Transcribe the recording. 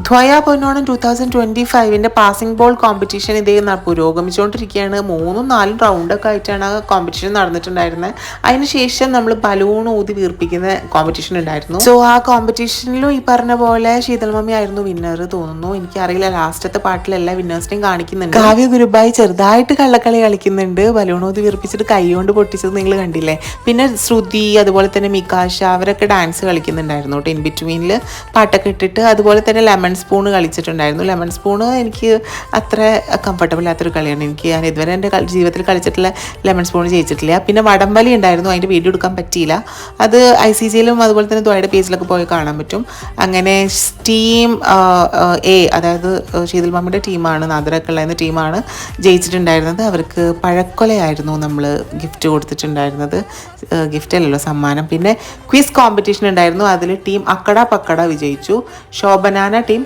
ധ്വയ പൊന്നോണം 2025 passing ball competition ഇതേ പുരോഗമിച്ചുകൊണ്ടിരിക്കുകയാണ്. 3-4 റൗണ്ടൊക്കെ ആയിട്ടാണ് ആ കോമ്പറ്റീഷൻ നടന്നിട്ടുണ്ടായിരുന്നത്. അതിനുശേഷം നമ്മൾ ബലൂൺ ഊതി വീർപ്പിക്കുന്ന കോമ്പറ്റീഷൻ ഉണ്ടായിരുന്നു. സോ ആ കോമ്പറ്റീഷനിലും ഈ പറഞ്ഞ പോലെ ശീതൾ മമ്മി ആയിരുന്നു വിന്നർ തോന്നുന്നു. എനിക്കറിയില്ല, ലാസ്റ്റത്തെ പാട്ടിൽ എല്ലാ വിന്നേഴ്സിനെയും കാണിക്കുന്നുണ്ട്. കാവ്യ ഗുരുബായി ചെറുതായിട്ട് കള്ളക്കളി കളിക്കുന്നുണ്ട്. ബലൂൺ ഊതി വീർപ്പിച്ചിട്ട് കൈ കൊണ്ട് പൊട്ടിച്ചത് നിങ്ങൾ കണ്ടില്ലേ. പിന്നെ ശ്രുതി, അതുപോലെ തന്നെ മികാഷ, അവരൊക്കെ ഡാൻസ് കളിക്കുന്നുണ്ടായിരുന്നു കേട്ടോ. ഇൻ ബിറ്റ്വീനിൽ പാട്ടൊക്കെ ഇട്ടിട്ട്. അതുപോലെ തന്നെ ലെമൺ സ്പൂൺ കളിച്ചിട്ടുണ്ടായിരുന്നു. ലെമൺ സ്പൂണ് എനിക്ക് അത്ര കംഫർട്ടബിൾ ആത്തൊരു കളിയാണ്. ഞാൻ ഇതുവരെ എൻ്റെ ജീവിതത്തിൽ കളിച്ചിട്ടുള്ള ലെമൺ സ്പൂൺ ജയിച്ചിട്ടില്ല. പിന്നെ വടംവലി ഉണ്ടായിരുന്നു, അതിൻ്റെ വീഡിയോ എടുക്കാൻ പറ്റിയില്ല. അത് ICCയിലും അതുപോലെ തന്നെ ദ്വയുടെ പേജിലൊക്കെ പോയി കാണാൻ പറ്റും. അങ്ങനെ ടീം എ, അതായത് ശീതൾ മമ്മിയുടെ ടീമാണ്, നാദറൊക്കെ ഉള്ള ടീമാണ് ജയിച്ചിട്ടുണ്ടായിരുന്നത്. അവർക്ക് പഴക്കൊലയായിരുന്നു നമ്മൾ ഗിഫ്റ്റ് കൊടുത്തിട്ടുണ്ടായിരുന്നത്. ഗിഫ്റ്റ് അല്ലല്ലോ, സമ്മാനം. പിന്നെ ക്വിസ് കോമ്പറ്റീഷൻ ഉണ്ടായിരുന്നു. അതിൽ ടീം അക്കട പക്കട വിജയിച്ചു. ശോഭനാന ടീം